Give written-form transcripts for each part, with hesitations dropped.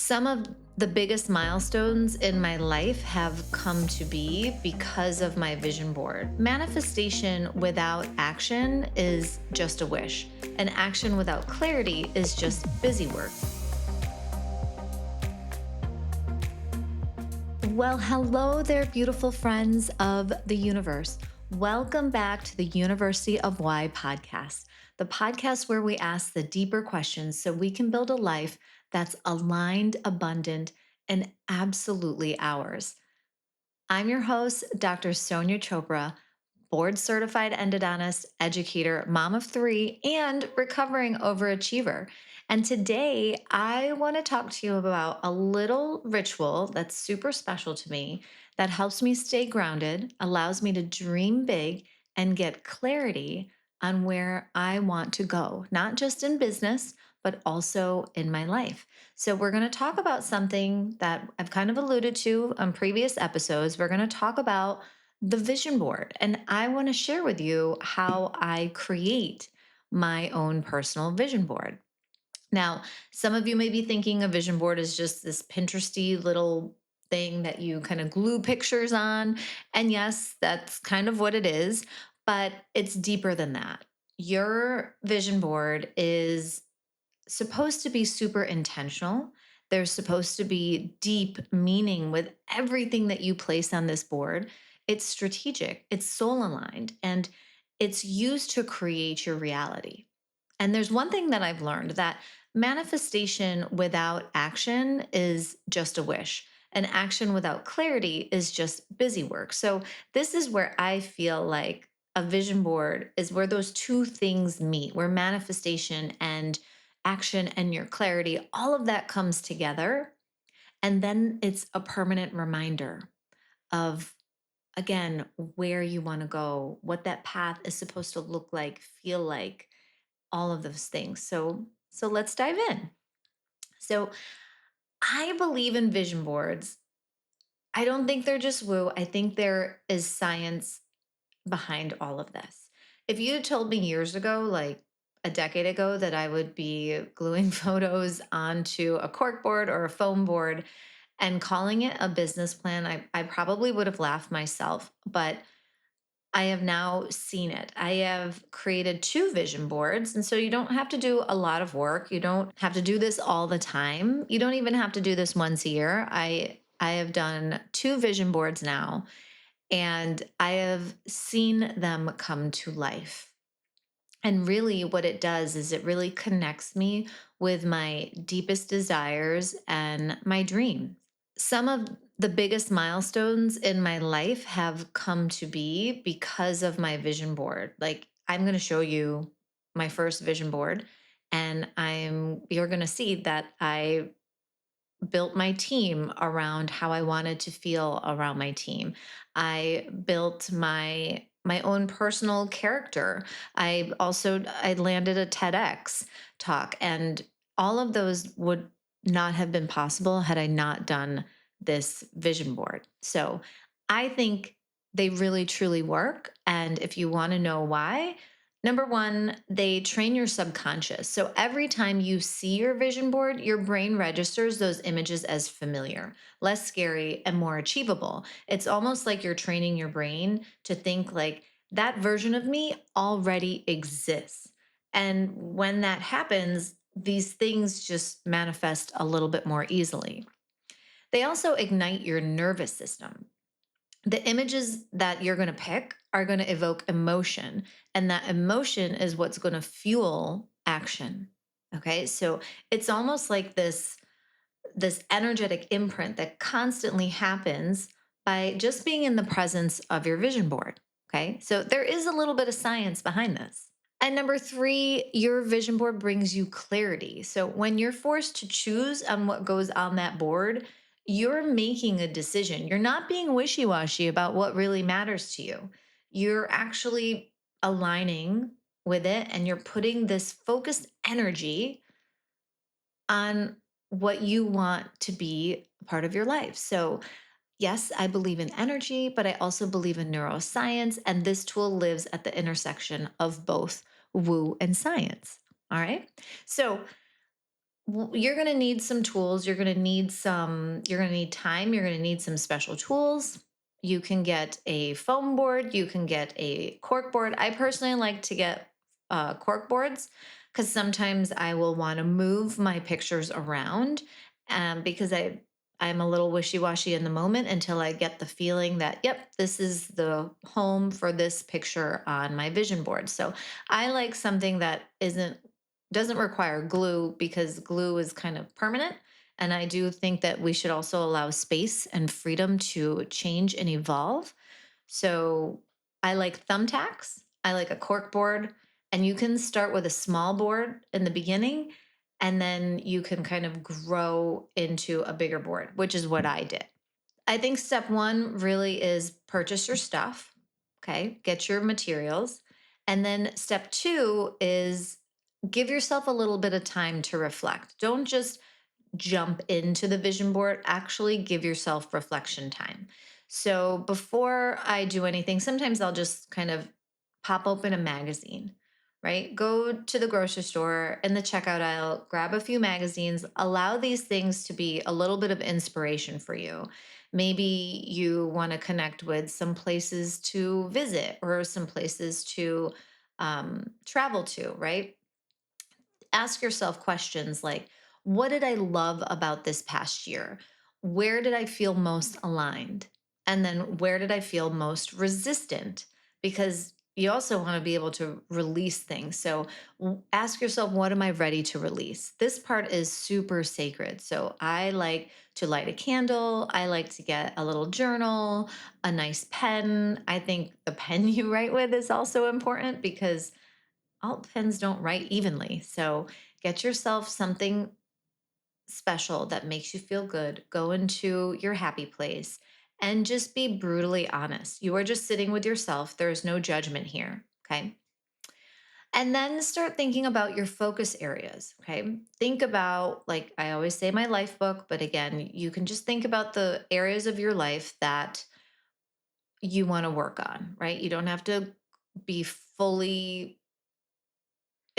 Some of the biggest milestones in my life have come to be because of my vision board. Manifestation without action is just a wish, and action without clarity is just busy work. Well, hello there, beautiful friends of the universe. Welcome back to the University of Why podcast, the podcast where we ask the deeper questions so we can build a life that's aligned, abundant, and absolutely ours. I'm your host, Dr. Sonia Chopra, board certified endodontist, educator, mom of three, and recovering overachiever. And today I want to talk to you about a little ritual that's super special to me that helps me stay grounded, allows me to dream big, and get clarity on where I want to go, not just in business, but also in my life. So, we're going to talk about something that I've kind of alluded to on previous episodes. We're going to talk about the vision board. And I want to share with you how I create my own personal vision board. Now, some of you may be thinking a vision board is just this Pinteresty little thing that you kind of glue pictures on. And yes, that's kind of what it is, but it's deeper than that. Your vision board is supposed to be super intentional. There's supposed to be deep meaning with everything that you place on this board. It's strategic, it's soul aligned, and it's used to create your reality. And there's one thing that I've learned that manifestation without action is just a wish. And action without clarity is just busy work. So, this is where I feel like a vision board is where those two things meet, where manifestation and action and your clarity, all of that comes together. And then it's a permanent reminder of, again, where you want to go, what that path is supposed to look like, feel like, all of those things. So let's dive in. So I believe in vision boards. I don't think they're just woo. I think there is science behind all of this. If you had told me years ago, like a decade ago, that I would be gluing photos onto a cork board or a foam board and calling it a business plan, I probably would have laughed myself. But I have now seen it. I have created two vision boards. And so you don't have to do a lot of work. You don't have to do this all the time. You don't even have to do this once a year. I have done two vision boards now, and I have seen them come to life. And really, what it does is it really connects me with my deepest desires and my dreams. Some of the biggest milestones in my life have come to be because of my vision board. Like, I'm going to show you my first vision board, and you're going to see that I built my team around how I wanted to feel around my team. I built my own personal character. I landed a TEDx talk, and all of those would not have been possible had I not done this vision board. So, I think they really truly work, and if you want to know why, number one, they train your subconscious. So every time you see your vision board, your brain registers those images as familiar, less scary, and more achievable. It's almost like you're training your brain to think like that version of me already exists. And when that happens, these things just manifest a little bit more easily. They also ignite your nervous system. The images that you're going to pick are going to evoke emotion, and that emotion is what's going to fuel action. Okay, so it's almost like this energetic imprint that constantly happens by just being in the presence of your vision board. Okay, so there is a little bit of science behind this. And number three, your vision board brings you clarity. So when you're forced to choose on what goes on that board, you're making a decision. You're not being wishy washy about what really matters to you. You're actually aligning with it, and you're putting this focused energy on what you want to be a part of your life. So, yes, I believe in energy, but I also believe in neuroscience. And this tool lives at the intersection of both woo and science. All right. So, You're going to need some tools. You're going to need time. You're going to need some special tools. You can get a foam board. You can get a cork board. I personally like to get cork boards because sometimes I will want to move my pictures around because I'm a little wishy-washy in the moment until I get the feeling that, yep, this is the home for this picture on my vision board. So I like something that isn't doesn't require glue because glue is kind of permanent. And I do think that we should also allow space and freedom to change and evolve. So I like thumbtacks, I like a cork board, and you can start with a small board in the beginning, and then you can kind of grow into a bigger board, which is what I did. I think step one really is purchase your stuff. Okay. Get your materials. And then step two is give yourself a little bit of time to reflect. Don't just jump into the vision board, actually give yourself reflection time. So before I do anything, sometimes I'll just kind of pop open a magazine, right? Go to the grocery store in the checkout aisle, grab a few magazines, allow these things to be a little bit of inspiration for you. Maybe you want to connect with some places to visit or some places to travel to, right? Ask yourself questions like, what did I love about this past year? Where did I feel most aligned? And then where did I feel most resistant? Because you also want to be able to release things. So ask yourself, what am I ready to release? This part is super sacred. So I like to light a candle. I like to get a little journal, a nice pen. I think the pen you write with is also important because all pens don't write evenly. So get yourself something special that makes you feel good. Go into your happy place and just be brutally honest. You are just sitting with yourself. There's no judgment here. Okay. And then start thinking about your focus areas. Okay. Think about, like I always say, my life book, but again, you can just think about the areas of your life that you want to work on, right? You don't have to be fully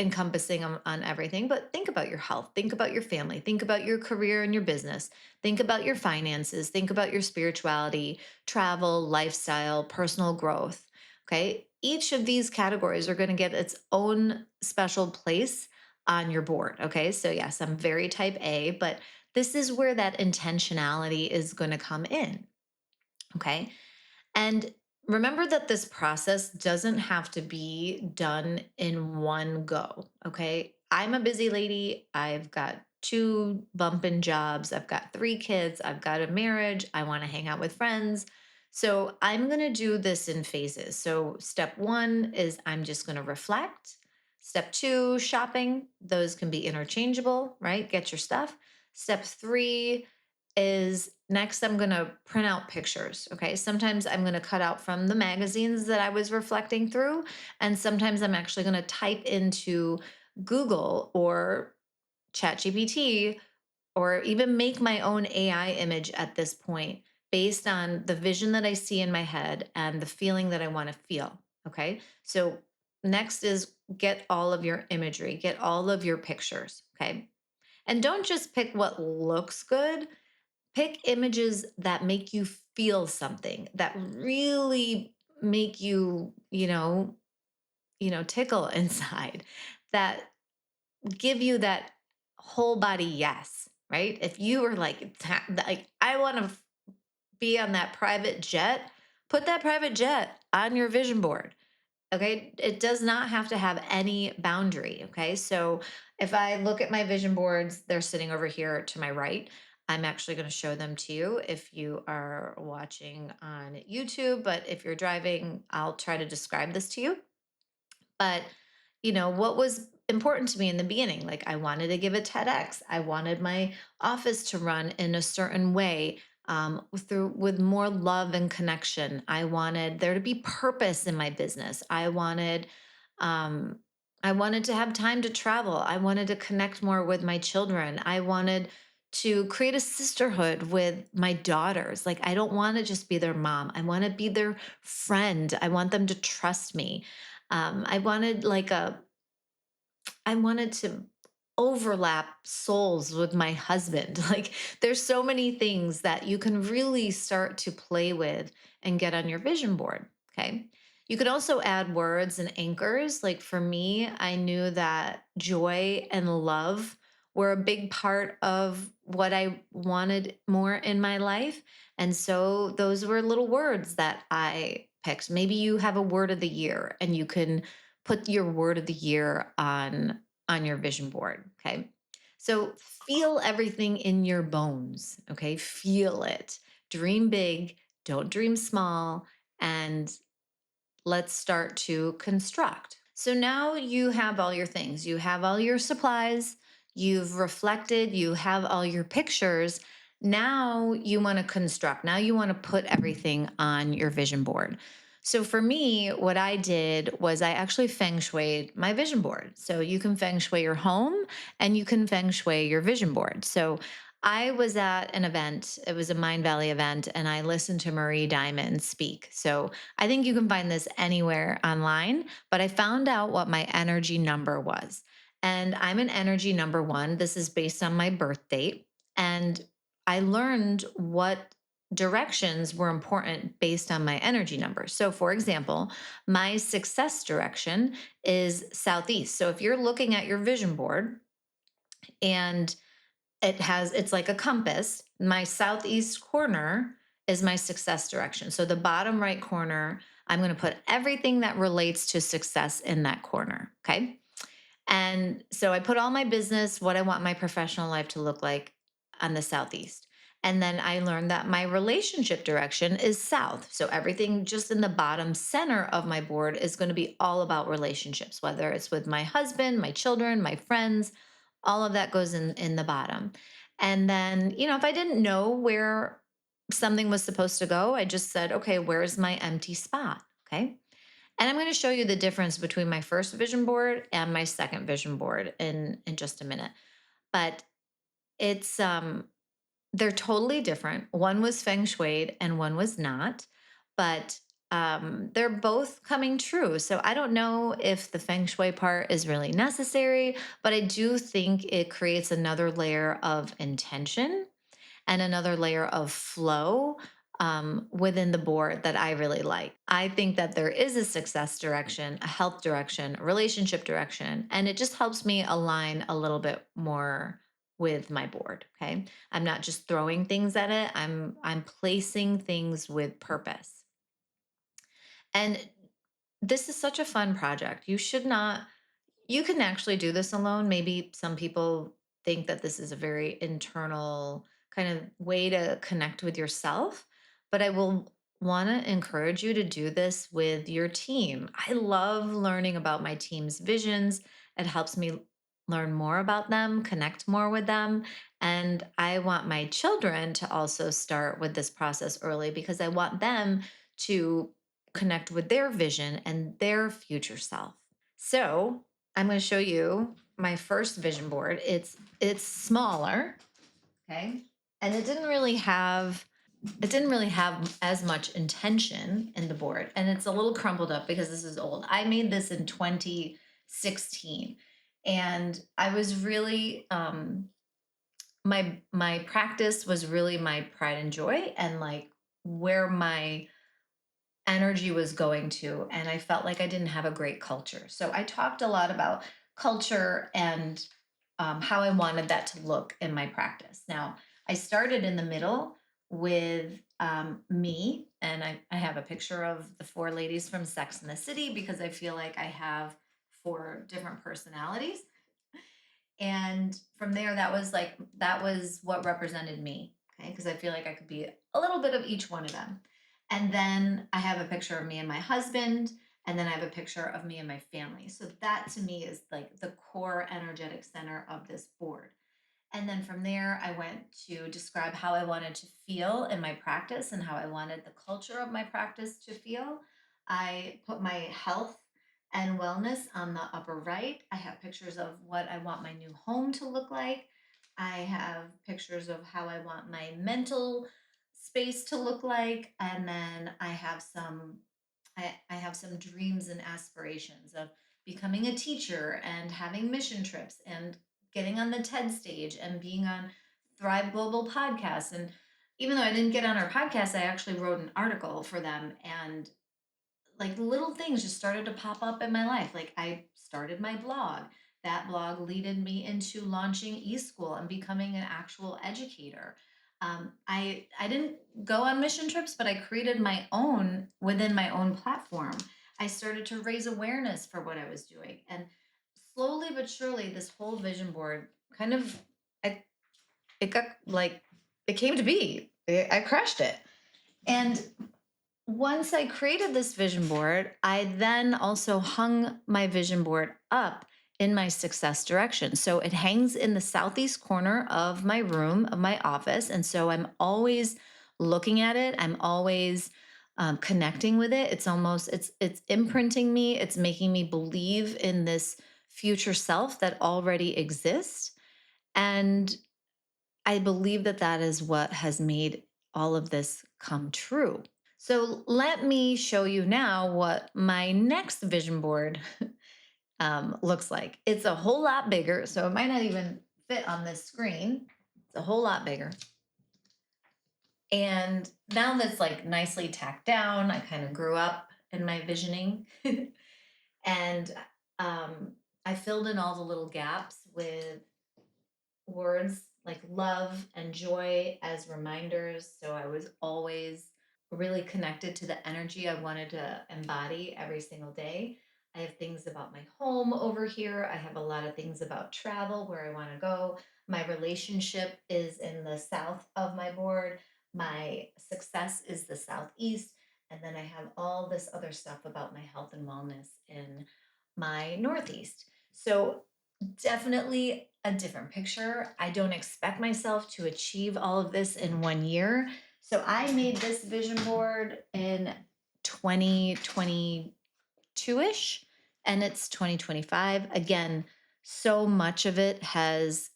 encompassing on everything, but think about your health, think about your family, think about your career and your business, think about your finances, think about your spirituality, travel, lifestyle, personal growth. Okay. Each of these categories are going to get its own special place on your board. Okay. So, yes, I'm very type A, but this is where that intentionality is going to come in. Okay. And remember that this process doesn't have to be done in one go. Okay. I'm a busy lady. I've got two bumping jobs. I've got three kids. I've got a marriage. I want to hang out with friends. So I'm going to do this in phases. So step one is I'm just going to reflect. Step two, shopping. Those can be interchangeable, right? Get your stuff. Step three, is next I'm going to print out pictures. Okay. Sometimes I'm going to cut out from the magazines that I was reflecting through. And sometimes I'm actually going to type into Google or ChatGPT or even make my own AI image at this point based on the vision that I see in my head and the feeling that I want to feel. Okay. So next is get all of your imagery, get all of your pictures. Okay. And don't just pick what looks good. Pick images that make you feel something, that really make you, tickle inside, that give you that whole body yes, right? If you were like I want to be on that private jet, put that private jet on your vision board. Okay. It does not have to have any boundary. Okay. So if I look at my vision boards, they're sitting over here to my right. I'm actually going to show them to you if you are watching on YouTube. But if you're driving, I'll try to describe this to you. But, what was important to me in the beginning, like I wanted to give a TEDx. I wanted my office to run in a certain way with more love and connection. I wanted there to be purpose in my business. Um, I wanted to have time to travel. I wanted to connect more with my children. I wanted to create a sisterhood with my daughters. Like, I don't want to just be their mom. I want to be their friend. I want them to trust me. I wanted to overlap souls with my husband. Like there's so many things that you can really start to play with and get on your vision board. Okay. You can also add words and anchors. Like for me, I knew that joy and love were a big part of what I wanted more in my life. And so those were little words that I picked. Maybe you have a word of the year and you can put your word of the year on your vision board. Okay. So feel everything in your bones. Okay. Feel it. Dream big, don't dream small. And let's start to construct. So now you have all your things, you have all your supplies, you've reflected, you have all your pictures. Now you want to construct, now you want to put everything on your vision board. So for me, what I did was I actually feng shuied my vision board. So you can feng shui your home and you can feng shui your vision board. So I was at an event, it was a Mind Valley event, and I listened to Marie Diamond speak. So I think you can find this anywhere online, but I found out what my energy number was. And I'm an energy number one. This is based on my birth date. And I learned what directions were important based on my energy number. So, for example, my success direction is southeast. So, if you're looking at your vision board and it's like a compass. My southeast corner is my success direction. So the bottom right corner, I'm going to put everything that relates to success in that corner. Okay. And so I put all my business, what I want my professional life to look like on the southeast. And then I learned that my relationship direction is south. So everything just in the bottom center of my board is going to be all about relationships, whether it's with my husband, my children, my friends, all of that goes in the bottom. And then, if I didn't know where something was supposed to go, I just said, okay, where's my empty spot? Okay. And I'm going to show you the difference between my first vision board and my second vision board in just a minute. But it's they're totally different. One was feng shuied and one was not, but they're both coming true. So I don't know if the feng shui part is really necessary, but I do think it creates another layer of intention and another layer of flow within the board that I really like. I think that there is a success direction, a health direction, a relationship direction, and it just helps me align a little bit more with my board. Okay. I'm not just throwing things at it. I'm placing things with purpose. And this is such a fun project. You can actually do this alone. Maybe some people think that this is a very internal kind of way to connect with yourself, but I will want to encourage you to do this with your team. I love learning about my team's visions. It helps me learn more about them, connect more with them. And I want my children to also start with this process early because I want them to connect with their vision and their future self. So I'm going to show you my first vision board. It's smaller, okay, and it didn't really have as much intention in the board, and it's a little crumpled up because this is old. I made this in 2016, and I was really my practice was really my pride and joy, and like where my energy was going to, and I felt like I didn't have a great culture. So I talked a lot about culture and how I wanted that to look in my practice. Now, I started in the middle with me, and I have a picture of the four ladies from Sex and the City because I feel like I have four different personalities. And from there, that was what represented me. Okay. Because I feel like I could be a little bit of each one of them. And then I have a picture of me and my husband. And then I have a picture of me and my family. So that to me is like the core energetic center of this board. And then from there, I went to describe how I wanted to feel in my practice and how I wanted the culture of my practice to feel. I put my health and wellness on the upper right. I have pictures of what I want my new home to look like. I have pictures of how I want my mental space to look like. And then I have some dreams and aspirations of becoming a teacher and having mission trips and getting on the TED stage and being on Thrive Global podcast. And even though I didn't get on our podcast, I actually wrote an article for them. And like little things just started to pop up in my life. Like I started my blog. That blog leaded me into launching eSchool and becoming an actual educator. I didn't go on mission trips, but I created my own within my own platform. I started to raise awareness for what I was doing, and slowly but surely, this whole vision board kind of I, it got like it came to be. I crushed it, and once I created this vision board, I then also hung my vision board up in my success direction. So it hangs in the southeast corner of my room, of my office. And so I'm always looking at it. I'm always connecting with it. It's imprinting me. It's making me believe in this future self that already exists. And I believe that that is what has made all of this come true. So let me show you now what my next vision board looks like. It's a whole lot bigger, so it might not even fit on this screen. It's a whole lot bigger. And now that's like nicely tacked down, I kind of grew up in my visioning. And I filled in all the little gaps with words like love and joy as reminders. So I was always really connected to the energy I wanted to embody every single day. I have things about my home over here. I have a lot of things about travel where I want to go. My relationship is in the south of my board. My success is the southeast. And then I have all this other stuff about my health and wellness in my northeast. So definitely a different picture. I don't expect myself to achieve all of this in 1 year. So I made this vision board in 2022-ish, and it's 2025. Again, so much of it has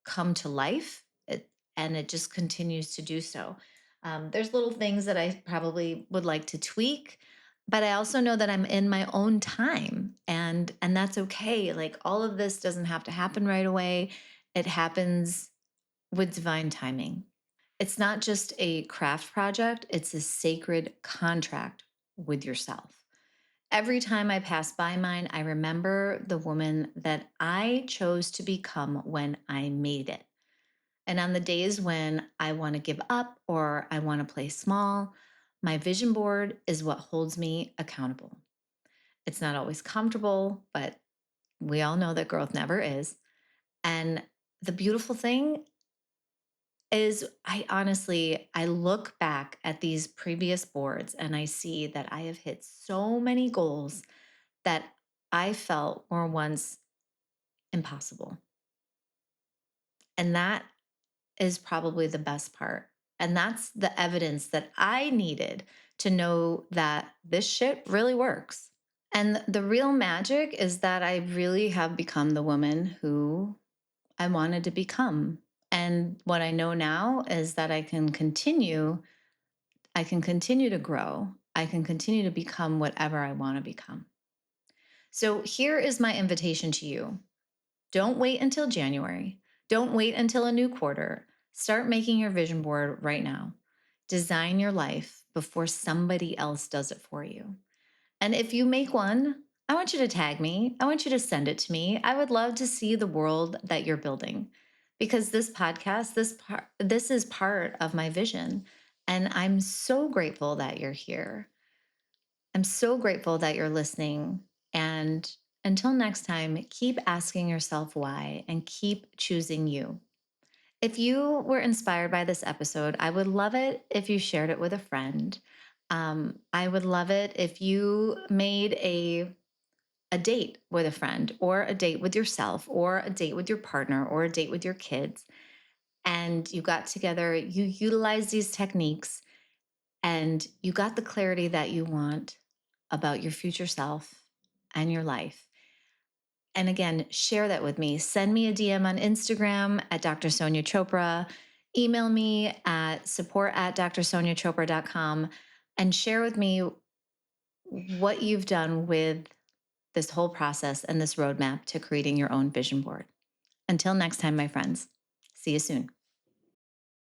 come to life, and it just continues to do so. There's little things that I probably would like to tweak, but I also know that I'm in my own time, and that's okay. Like all of this doesn't have to happen right away. It happens with divine timing. It's not just a craft project, it's a sacred contract with yourself. Every time I pass by mine, I remember the woman that I chose to become when I made it. And on the days when I want to give up or I want to play small, my vision board is what holds me accountable. It's not always comfortable, but we all know that growth never is. And the beautiful thing is I look back at these previous boards and I see that I have hit so many goals that I felt were once impossible. And that is probably the best part. And that's the evidence that I needed to know that this shit really works. And the real magic is that I really have become the woman who I wanted to become. And what I know now is that I can continue to grow. I can continue to become whatever I want to become. So here is my invitation to you. Don't wait until January. Don't wait until a new quarter. Start making your vision board right now. Design your life before somebody else does it for you. And if you make one, I want you to tag me. I want you to send it to me. I would love to see the world that you're building because this podcast, this is part of my vision. And I'm so grateful that you're here. I'm so grateful that you're listening. And until next time, keep asking yourself why and keep choosing you. If you were inspired by this episode, I would love it if you shared it with a friend. I would love it if you made a date with a friend or a date with yourself or a date with your partner or a date with your kids. And you got together, you utilized these techniques, and you got the clarity that you want about your future self and your life. And again, share that with me. Send me a DM on Instagram at Dr. Sonia Chopra. Email me at support@drsoniachopra.com and share with me what you've done with this whole process and this roadmap to creating your own vision board. Until next time, my friends, see you soon.